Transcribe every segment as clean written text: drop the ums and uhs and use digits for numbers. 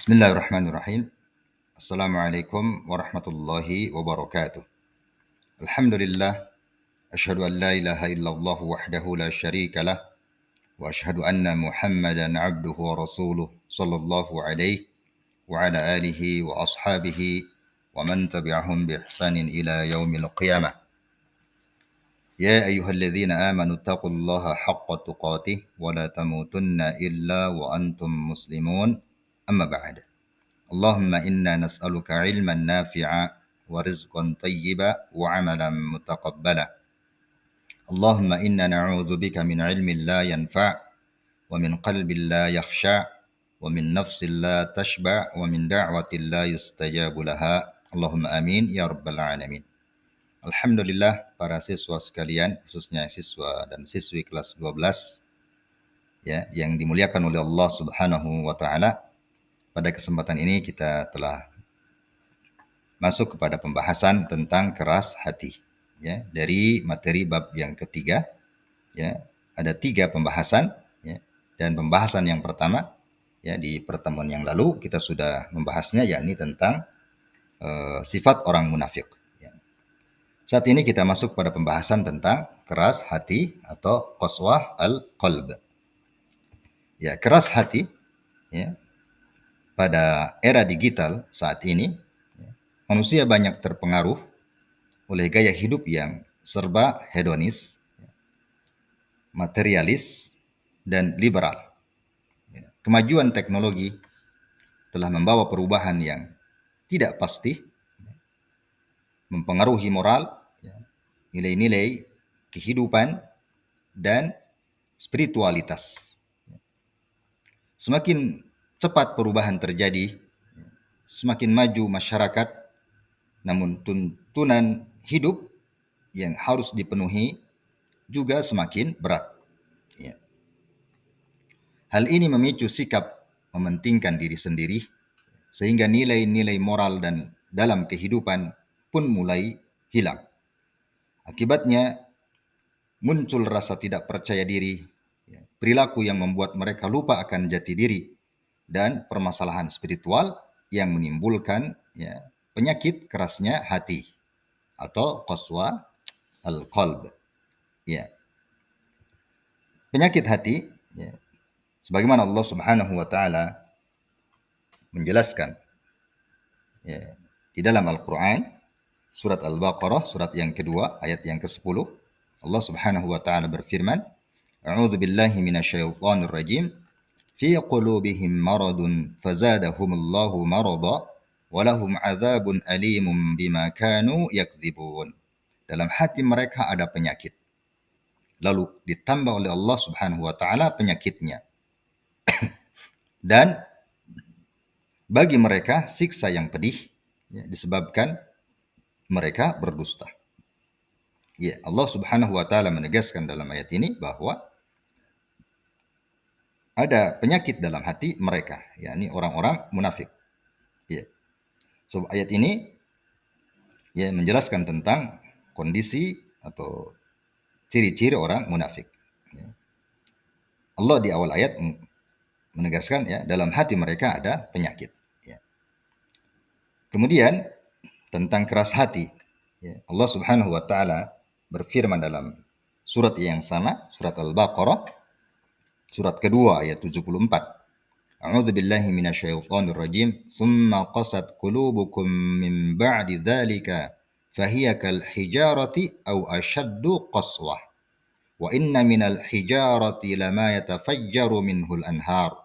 Bismillahirrahmanirrahim. Assalamualaikum warahmatullahi wabarakatuh. Alhamdulillah, asyhadu an la ilaha illallah wahdahu la syarika lah, wa asyhadu anna Muhammadan abduhu wa rasuluh sallallahu alaihi wa ala alihi wa ashabihi wa man tabi'ahum bi ihsanin ila yaumil qiyamah. Ya ayyuhalladzina amanu taqullaha haqqa tuqatih wa la tamutunna illa wa antum muslimun. Amma ba'd. اللهم إنا نسألك علما نافعا ورزقا طيبا وعملا متقبلا. اللهم إنا نعوذ بك من علم لا ينفع ومن قلب لا يخشع ومن نفس لا تشبع ومن دعوة لا يستجاب لها. اللهم آمين ya rabbal alamin. Alhamdulillah para siswa sekalian, khususnya siswa dan siswi kelas 12 ya, yang dimuliakan oleh Allah Subhanahu wa taala. Pada kesempatan ini kita telah masuk kepada pembahasan tentang keras hati. Ya, dari materi bab yang ketiga, ya, ada 3 pembahasan. Ya, dan pembahasan yang pertama, ya, di pertemuan yang lalu kita sudah membahasnya, yakni tentang sifat orang munafik. Ya. Saat ini kita masuk pada pembahasan tentang keras hati atau qaswah al-qalb. Ya, keras hati, ya, pada era digital saat ini, manusia banyak terpengaruh oleh gaya hidup yang serba hedonis, materialis, dan liberal. Kemajuan teknologi telah membawa perubahan yang tidak pasti, mempengaruhi moral, nilai-nilai kehidupan, dan spiritualitas. Semakin cepat perubahan terjadi, semakin maju masyarakat, namun tuntunan hidup yang harus dipenuhi juga semakin berat. Ya. Hal ini memicu sikap mementingkan diri sendiri, sehingga nilai-nilai moral dan dalam kehidupan pun mulai hilang. Akibatnya muncul rasa tidak percaya diri, perilaku yang membuat mereka lupa akan jati diri, dan permasalahan spiritual yang menimbulkan, ya, penyakit kerasnya hati atau qaswa al-qalb. Ya. Penyakit hati, ya, sebagaimana Allah Subhanahu wa taala menjelaskan, ya, di dalam Al-Qur'an surat Al-Baqarah surat yang kedua ayat yang ke-10, Allah Subhanahu wa taala berfirman, A'udzu billahi minasyaitonir rajim. Fi qulubihim maradun fazadahumullahu marada walahum adzabun alimun bima kanu yakdzibun. Dalam hati mereka ada penyakit, lalu ditambah oleh Allah Subhanahu wa taala penyakitnya, dan bagi mereka siksa yang pedih, ya, disebabkan mereka berdusta. Ya, Allah Subhanahu wa taala menegaskan dalam ayat ini bahwa ada penyakit dalam hati mereka, yakni orang-orang munafik. Ya. So, ayat ini, ya, menjelaskan tentang kondisi atau ciri-ciri orang munafik. Ya. Allah di awal ayat menegaskan, ya, dalam hati mereka ada penyakit. Ya. Kemudian tentang keras hati, ya, Allah Subhanahu wa taala berfirman dalam surat yang sama, surat Al-Baqarah surat kedua ayat 74. A'udzu billahi minasyaitonir rajim. Tsumma qasat qulubukum min ba'di dzalika fahiya kal hijarati aw ashaddu qaswah. Wa inna minal hijarati lama yatafajjaru minhul anhar.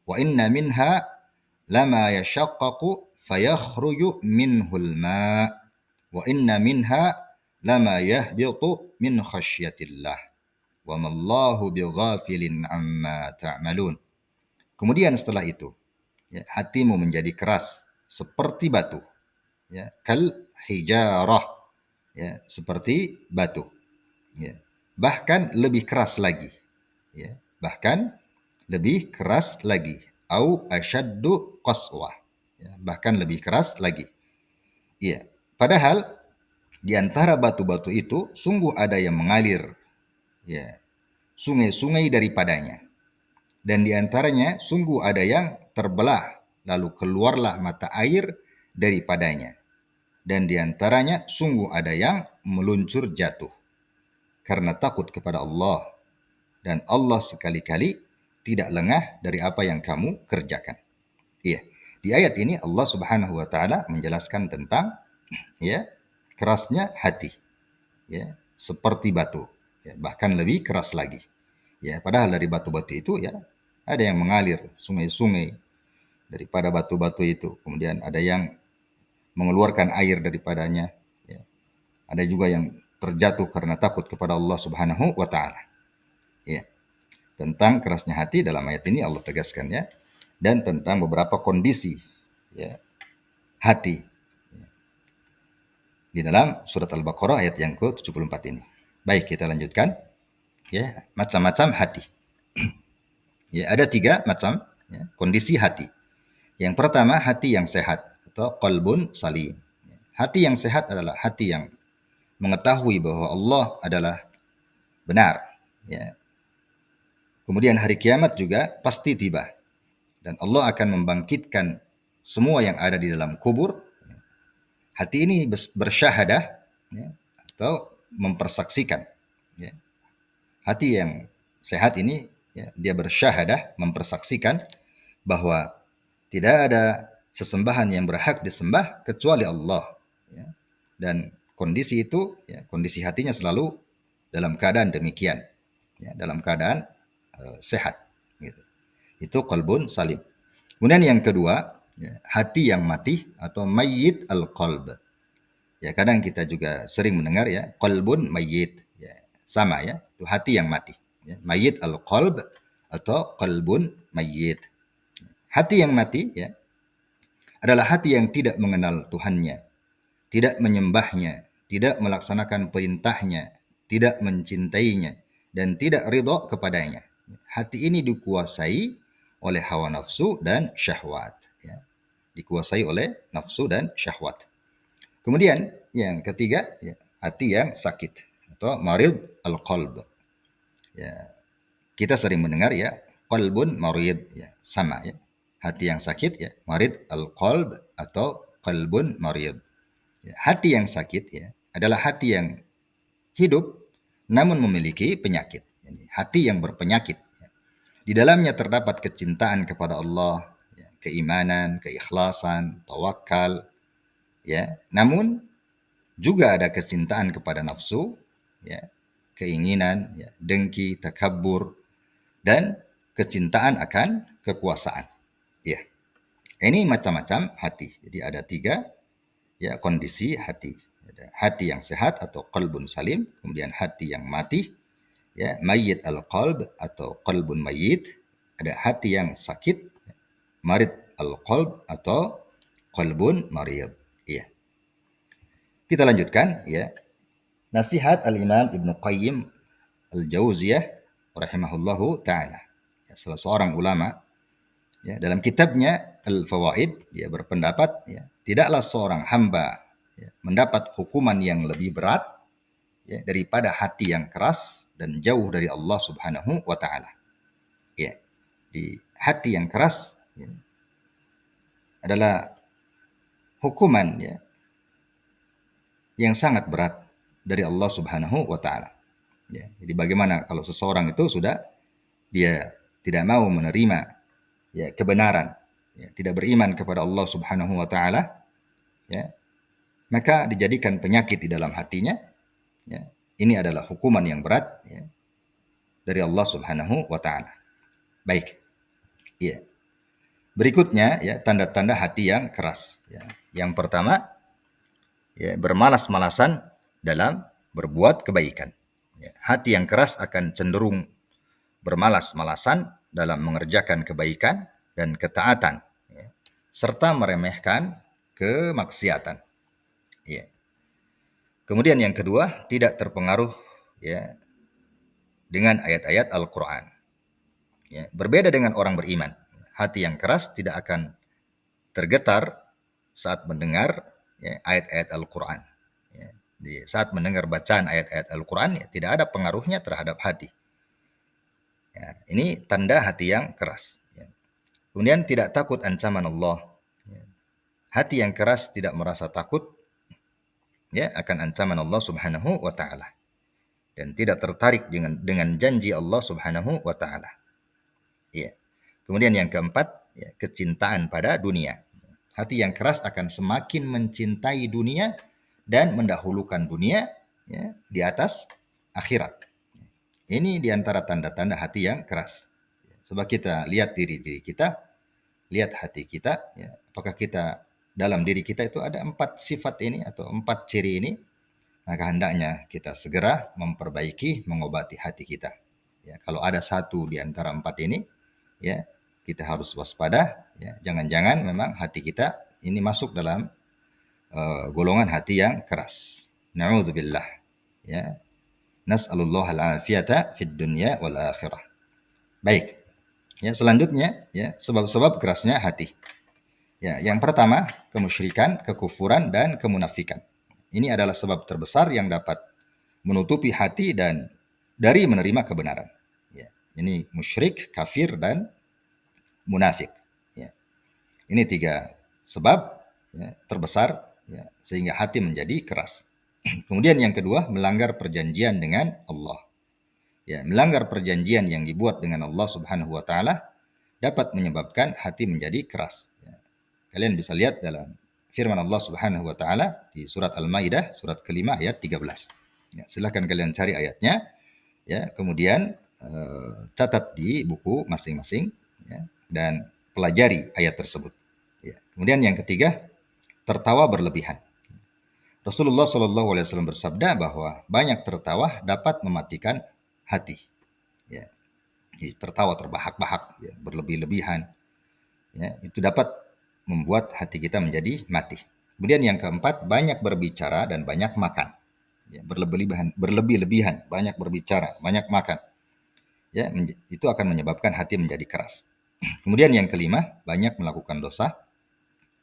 Wa inna minha lama yashaqqaqu fayakhruju minhul ma'. Wa inna minha lama yahbitu min khasyatillah. Wa mallahu bighafilin amma ta'malun. Kemudian setelah itu, ya, hatimu menjadi keras seperti batu, ya, kal hijarah, ya, seperti batu, ya, bahkan lebih keras lagi, ya, bahkan lebih keras lagi, au asyaddu qaswah, ya, bahkan lebih keras lagi. Ya, padahal di antara batu-batu itu sungguh ada yang mengalir, ya, sungai-sungai daripadanya, dan di antaranya sungguh ada yang terbelah lalu keluarlah mata air daripadanya. Dan di antaranya sungguh ada yang meluncur jatuh karena takut kepada Allah. Dan Allah sekali-kali tidak lengah dari apa yang kamu kerjakan. Iya. Di ayat ini Allah Subhanahu wa taala menjelaskan tentang ya kerasnya hati. Ya, seperti batu. Ya, bahkan lebih keras lagi. Ya, padahal dari batu-batu itu ya ada yang mengalir sungai-sungai daripada batu-batu itu. Kemudian ada yang mengeluarkan air daripadanya. Ya. Ada juga yang terjatuh karena takut kepada Allah Subhanahu wa taala. Ya. Tentang kerasnya hati dalam ayat ini Allah tegaskan ya, dan tentang beberapa kondisi ya, hati di dalam surat Al-Baqarah ayat yang ke-74 ini. Baik, kita lanjutkan. Ya, macam-macam hati. Ya, ada 3 macam ya, kondisi hati. Yang pertama, hati yang sehat atau qalbun salim. Hati yang sehat adalah hati yang mengetahui bahwa Allah adalah benar. Ya. Kemudian hari kiamat juga pasti tiba. Dan Allah akan membangkitkan semua yang ada di dalam kubur. Hati ini bersyahadah ya, atau mempersaksikan. Ya. Hati yang sehat ini ya, dia bersyahadah, mempersaksikan bahwa tidak ada sesembahan yang berhak disembah kecuali Allah. Ya. Dan kondisi itu, ya, kondisi hatinya selalu dalam keadaan demikian, ya, dalam keadaan sehat. Gitu. Itu qalbun salim. Kemudian yang kedua, ya, hati yang mati atau mayyit al-qalb. Ya, kadang kita juga sering mendengar ya, qalbun mayyit. Ya, sama ya, itu hati yang mati. Ya, mayyit al-qalb atau qalbun mayyit. Hati yang mati ya, adalah hati yang tidak mengenal Tuhannya, tidak menyembahnya, tidak melaksanakan perintahnya, tidak mencintainya, dan tidak ridho kepadanya. Hati ini dikuasai oleh hawa nafsu dan syahwat. Ya. Dikuasai oleh nafsu dan syahwat. Kemudian yang ketiga, ya, hati yang sakit atau marid al-qalb. Ya, kita sering mendengar ya, qalbun marid, ya, sama ya. Hati yang sakit ya, marid al-qalb atau qalbun marid. Ya, hati yang sakit ya adalah hati yang hidup namun memiliki penyakit. Jadi, hati yang berpenyakit. Ya. Di dalamnya terdapat kecintaan kepada Allah, ya, keimanan, keikhlasan, tawakal, ya. Namun juga ada kecintaan kepada nafsu, ya, keinginan, ya, dengki, takabur, dan kecintaan akan kekuasaan. Ya. Ini macam-macam hati. Jadi ada 3 ya kondisi hati. Ada hati yang sehat atau qalbun salim, kemudian hati yang mati, ya, mayyit al-qalb atau qalbun mayyit, ada hati yang sakit, marid al-qalb atau qalbun marid. Ya. Kita lanjutkan ya. Nasihat Al-Imam Ibnu Qayyim Al-Jauziyah rahimahullahu taala. Ya, salah seorang ulama ya, dalam kitabnya Al-Fawaid dia berpendapat ya, tidaklah seorang hamba ya, mendapat hukuman yang lebih berat ya, daripada hati yang keras dan jauh dari Allah Subhanahu wa taala. Ya. Di hati yang keras ya, adalah hukuman ya, yang sangat berat dari Allah Subhanahu wa taala. Ya, jadi bagaimana kalau seseorang itu sudah dia tidak mau menerima ya kebenaran, ya, tidak beriman kepada Allah Subhanahu wa taala, ya, maka dijadikan penyakit di dalam hatinya, ya. Ini adalah hukuman yang berat ya, dari Allah Subhanahu wa taala. Baik. Ya. Berikutnya ya tanda-tanda hati yang keras, ya. Yang pertama ya bermalas-malasan dalam berbuat kebaikan. Ya. Hati yang keras akan cenderung bermalas-malasan dalam mengerjakan kebaikan dan ketaatan, ya, serta meremehkan kemaksiatan. Ya. Kemudian yang kedua, tidak terpengaruh ya dengan ayat-ayat Al-Quran. Ya. Berbeda dengan orang beriman, hati yang keras tidak akan tergetar saat mendengar ya, ayat-ayat Al-Quran. Ya. Di saat mendengar bacaan ayat-ayat Al-Quran, ya, tidak ada pengaruhnya terhadap hati. Ya. Ini tanda hati yang keras. Ya. Kemudian tidak takut ancaman Allah. Hati yang keras tidak merasa takut ya akan ancaman Allah Subhanahu wa taala dan tidak tertarik dengan janji Allah Subhanahu wa taala. Ya. Kemudian yang keempat, ya, kecintaan pada dunia. Hati yang keras akan semakin mencintai dunia dan mendahulukan dunia ya, di atas akhirat. Ini diantara tanda-tanda hati yang keras. Coba kita lihat diri kita, lihat hati kita, ya, apakah kita dalam diri kita itu ada 4 sifat ini atau 4 ciri ini, maka hendaknya kita segera memperbaiki, mengobati hati kita. Ya, kalau ada satu di antara 4 ini, ya kita harus waspada. Ya, jangan-jangan memang hati kita ini masuk dalam golongan hati yang keras. Na'udzubillah. Ya, nas'alullah al-afiyata fid dunya wal akhirah. Baik. Ya, selanjutnya ya sebab-sebab kerasnya hati. Ya, yang pertama kemusyrikan, kekufuran dan kemunafikan. Ini adalah sebab terbesar yang dapat menutupi hati dan dari menerima kebenaran. Ya, ini musyrik, kafir dan munafik. Ya. Ini 3 sebab ya, terbesar ya, sehingga hati menjadi keras. Kemudian yang kedua melanggar perjanjian dengan Allah. Ya, melanggar perjanjian yang dibuat dengan Allah Subhanahu wa taala dapat menyebabkan hati menjadi keras. Ya. Kalian bisa lihat dalam firman Allah Subhanahu wa taala di surat Al-Maidah surat kelima ayat 13. Ya, silakan kalian cari ayatnya ya, kemudian catat di buku masing-masing ya, dan pelajari ayat tersebut. Ya. Kemudian yang ketiga, tertawa berlebihan. Rasulullah Shallallahu Alaihi Wasallam bersabda bahwa banyak tertawa dapat mematikan hati. Ya. Tertawa terbahak-bahak, ya, berlebih-lebihan, ya, itu dapat membuat hati kita menjadi mati. Kemudian yang keempat, banyak berbicara dan banyak makan. Ya, berlebih-lebihan, banyak berbicara, banyak makan. Ya, itu akan menyebabkan hati menjadi keras. Kemudian yang kelima, banyak melakukan dosa.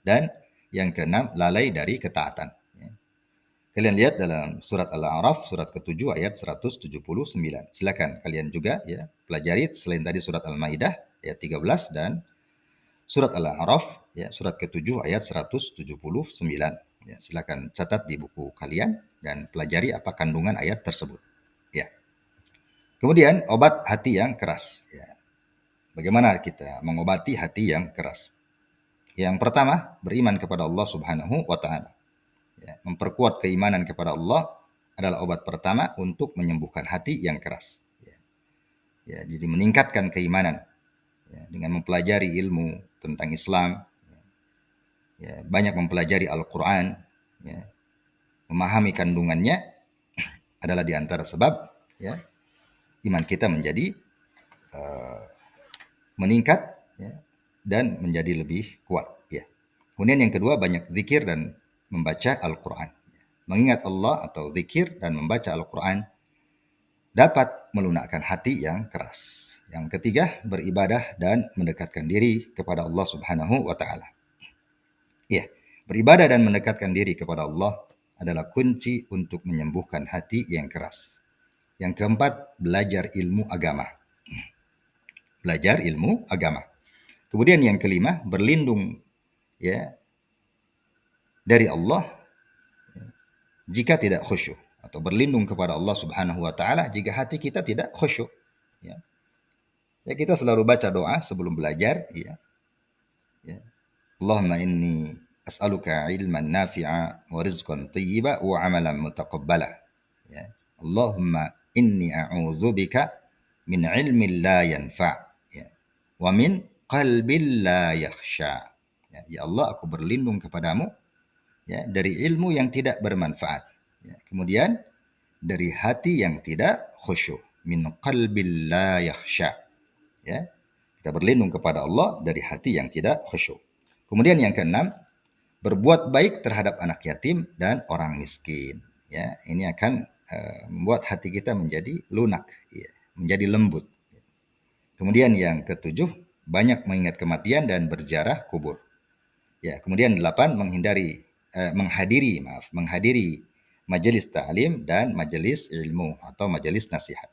Dan yang keenam, lalai dari ketaatan. Ya. Kalian lihat dalam surat Al-A'raf, surat ke-7 ayat 179. Silakan kalian juga ya pelajari selain tadi surat Al-Maidah ayat 13 dan surat Al-A'raf ya surat ke-7 ayat 179. Ya, silakan catat di buku kalian dan pelajari apa kandungan ayat tersebut. Ya. Kemudian obat hati yang keras. Ya. Bagaimana kita mengobati hati yang keras? Yang pertama, beriman kepada Allah Subhanahu wa taala. Ya, memperkuat keimanan kepada Allah adalah obat pertama untuk menyembuhkan hati yang keras. Ya, ya, jadi meningkatkan keimanan ya, dengan mempelajari ilmu tentang Islam, ya, banyak mempelajari Al-Quran, ya, memahami kandungannya adalah di antara sebab ya, iman kita menjadi meningkat ya, dan menjadi lebih kuat. Ya. Kemudian yang kedua banyak zikir dan membaca Al-Quran. Mengingat Allah atau zikir dan membaca Al-Quran dapat melunakkan hati yang keras. Yang ketiga beribadah dan mendekatkan diri kepada Allah Subhanahu wa taala. Ya, beribadah dan mendekatkan diri kepada Allah adalah kunci untuk menyembuhkan hati yang keras. Yang keempat, belajar ilmu agama. Belajar ilmu agama. Kemudian yang kelima, berlindung ya dari Allah jika tidak khusyuk atau berlindung kepada Allah Subhanahu wa taala jika hati kita tidak khusyuk ya. Ya kita selalu baca doa sebelum belajar ya. Ya. Allahumma inni as'aluka ilman nafi'a wa rizqan thayyiba wa amalan mutaqabbala. Ya. Allahumma inni a'udzubika min ilmin la yanfa' ya. Wa min qalbin la yakhsha. Ya, ya Allah aku berlindung kepadamu ya dari ilmu yang tidak bermanfaat. Ya, kemudian dari hati yang tidak khusyuk. Min qalbil la yakhsha. Ya, kita berlindung kepada Allah dari hati yang tidak khusyuk. Kemudian yang keenam, berbuat baik terhadap anak yatim dan orang miskin. Ya, ini akan membuat hati kita menjadi lunak, ya, menjadi lembut. Kemudian yang ketujuh, banyak mengingat kematian dan berziarah kubur. Ya, kemudian 8 menghadiri majelis ta'lim dan majelis ilmu atau majelis nasihat.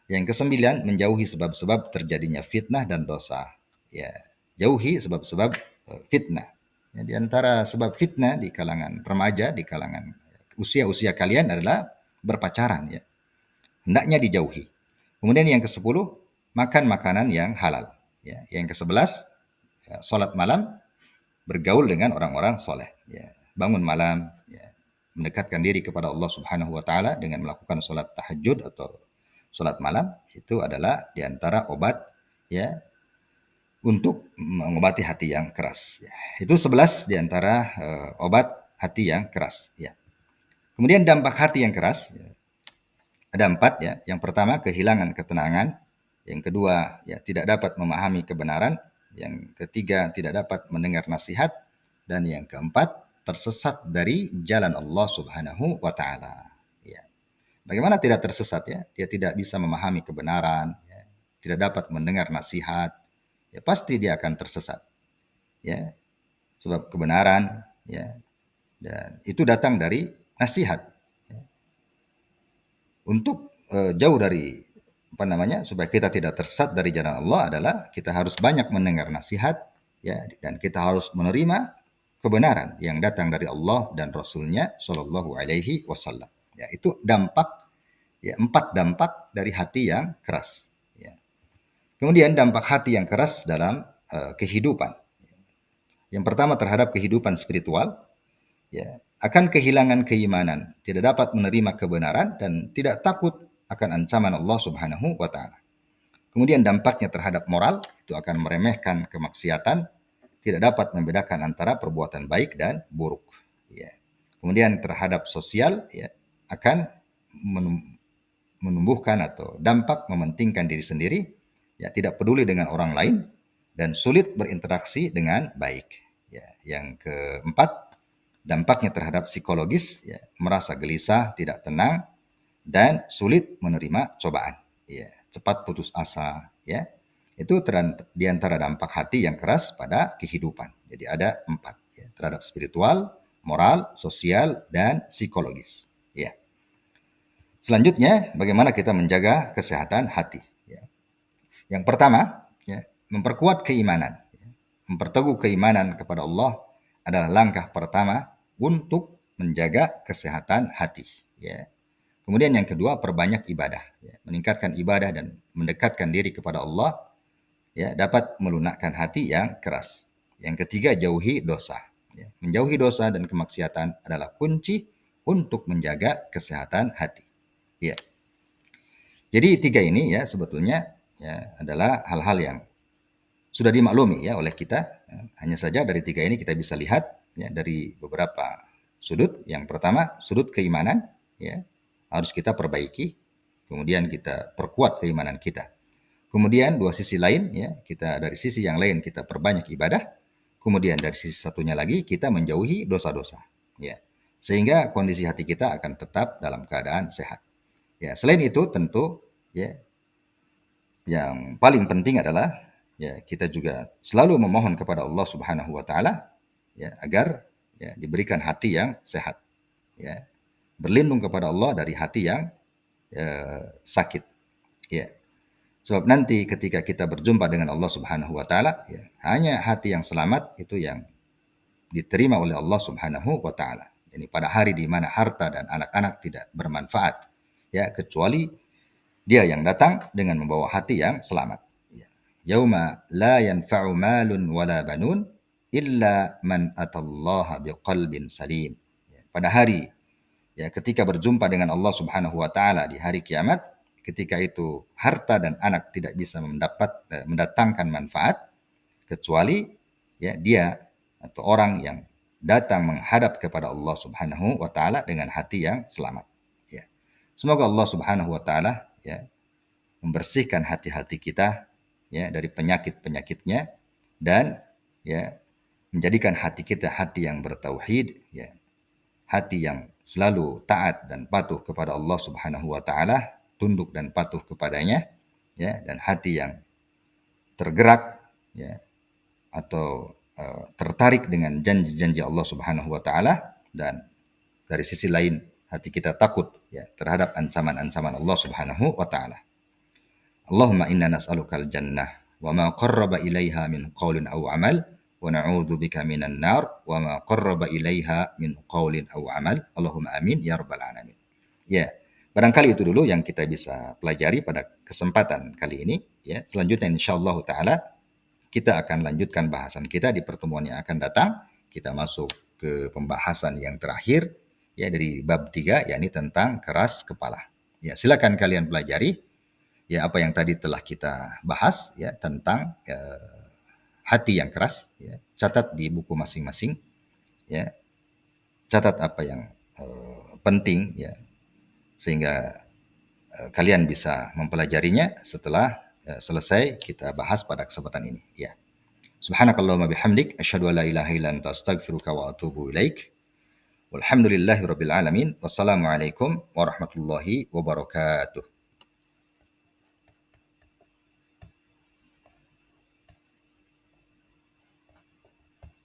Yang kesembilan menjauhi sebab-sebab terjadinya fitnah dan dosa. Ya. jauhi sebab-sebab fitnah. Ya, di antara sebab fitnah di kalangan remaja, di kalangan usia-usia kalian adalah berpacaran ya. Hendaknya dijauhi. Kemudian yang ke-10, makan makanan yang halal. Ya. Yang ke-11, ya, sholat malam, bergaul dengan orang-orang soleh. Ya. Bangun malam, ya. Mendekatkan diri kepada Allah Subhanahu wa taala dengan melakukan sholat tahajud atau sholat malam, itu adalah di antara obat ya untuk mengobati hati yang keras. Ya. Itu 11 di antara obat hati yang keras. Ya. Kemudian dampak hati yang keras, ya, ada 4 ya. Yang pertama, kehilangan ketenangan. Yang kedua, ya tidak dapat memahami kebenaran. Yang ketiga, tidak dapat mendengar nasihat. Dan yang keempat, tersesat dari jalan Allah Subhanahu wa taala. Ya. Bagaimana tidak tersesat ya? Dia tidak bisa memahami kebenaran, ya. Tidak dapat mendengar nasihat. Ya pasti dia akan tersesat. Ya. Sebab kebenaran ya dan itu datang dari nasihat. Untuk jauh dari supaya kita tidak tersesat dari jalan Allah adalah kita harus banyak mendengar nasihat ya dan kita harus menerima kebenaran yang datang dari Allah dan Rasulnya Shallallahu Alaihi Wasallam. Ya itu dampak ya 4 dampak dari hati yang keras. Ya. Kemudian dampak hati yang keras dalam kehidupan. Yang pertama terhadap kehidupan spiritual, ya, akan kehilangan keimanan, tidak dapat menerima kebenaran dan tidak takut akan ancaman Allah Subhanahu wa taala. Kemudian dampaknya terhadap moral itu akan meremehkan kemaksiatan, tidak dapat membedakan antara perbuatan baik dan buruk. Ya. Kemudian terhadap sosial ya akan menumbuhkan atau dampak mementingkan diri sendiri, ya tidak peduli dengan orang lain dan sulit berinteraksi dengan baik. Ya. Yang keempat, dampaknya terhadap psikologis, ya, merasa gelisah, tidak tenang, dan sulit menerima cobaan. Ya, cepat putus asa. Ya, itu di antara dampak hati yang keras pada kehidupan. Jadi ada 4. Ya, terhadap spiritual, moral, sosial, dan psikologis. Ya. Selanjutnya, bagaimana kita menjaga kesehatan hati. Ya. Yang pertama, ya, memperkuat keimanan. Ya. Memperteguh keimanan kepada Allah adalah langkah pertama untuk menjaga kesehatan hati. Ya. Kemudian yang kedua, perbanyak ibadah. Ya. Meningkatkan ibadah dan mendekatkan diri kepada Allah ya, dapat melunakkan hati yang keras. Yang ketiga, jauhi dosa. Ya. Menjauhi dosa dan kemaksiatan adalah kunci untuk menjaga kesehatan hati. Ya. Jadi 3 ini ya sebetulnya ya, adalah hal-hal yang sudah dimaklumi ya oleh kita. Hanya saja dari 3 ini kita bisa lihat ya dari beberapa sudut. Yang pertama, sudut keimanan ya harus kita perbaiki. Kemudian kita perkuat keimanan kita. Kemudian dua sisi lain ya, kita dari sisi yang lain kita perbanyak ibadah. Kemudian dari sisi satunya lagi kita menjauhi dosa-dosa ya. Sehingga kondisi hati kita akan tetap dalam keadaan sehat. Ya, selain itu tentu ya yang paling penting adalah ya kita juga selalu memohon kepada Allah Subhanahu wa taala ya agar ya diberikan hati yang sehat. Ya. Berlindung kepada Allah dari hati yang sakit. Ya. Sebab nanti ketika kita berjumpa dengan Allah Subhanahu wa taala ya hanya hati yang selamat itu yang diterima oleh Allah Subhanahu wa taala. Ini pada hari di mana harta dan anak-anak tidak bermanfaat ya kecuali dia yang datang dengan membawa hati yang selamat. Yauma la yanfa'u malun wala banun illa man atallaha biqalbin salim. Pada hari ya ketika berjumpa dengan Allah Subhanahu wa taala di hari kiamat, ketika itu harta dan anak tidak bisa mendatangkan manfaat kecuali ya dia atau orang yang datang menghadap kepada Allah Subhanahu wa taala dengan hati yang selamat. Ya. Semoga Allah Subhanahu wa taala ya membersihkan hati-hati kita ya dari penyakit-penyakitnya dan ya menjadikan hati kita hati yang bertauhid ya hati yang selalu taat dan patuh kepada Allah Subhanahu wa taala tunduk dan patuh kepadanya ya dan hati yang tergerak ya atau tertarik dengan janji-janji Allah Subhanahu wa taala dan dari sisi lain hati kita takut ya terhadap ancaman-ancaman Allah Subhanahu wa taala. Allahumma inna nas'alukal jannah wa ma qarraba ilaiha min qaulin aw amal, wa na'udzubika minan nar wa ma qarraba ilaiha min qaulin aw amal. Allahumma amin ya rabbal alamin. Ya, barangkali itu dulu yang kita bisa pelajari pada kesempatan kali ini. Ya, selanjutnya insyaallah taala kita akan lanjutkan bahasan kita di pertemuan yang akan datang. Kita masuk ke pembahasan yang terakhir ya dari bab 3, yakni tentang keras kepala. Ya, silakan kalian pelajari ya apa yang tadi telah kita bahas ya tentang hati yang keras ya. Catat di buku masing-masing ya. Catat apa yang penting ya sehingga kalian bisa mempelajarinya setelah selesai kita bahas pada kesempatan ini ya. Subhanakallahumma bihamdik asyhadu an la ilaha illa anta astaghfiruka wa atubu ilaik. Walhamdulillahirabbil alamin. Wassalamualaikum warahmatullahi wabarakatuh.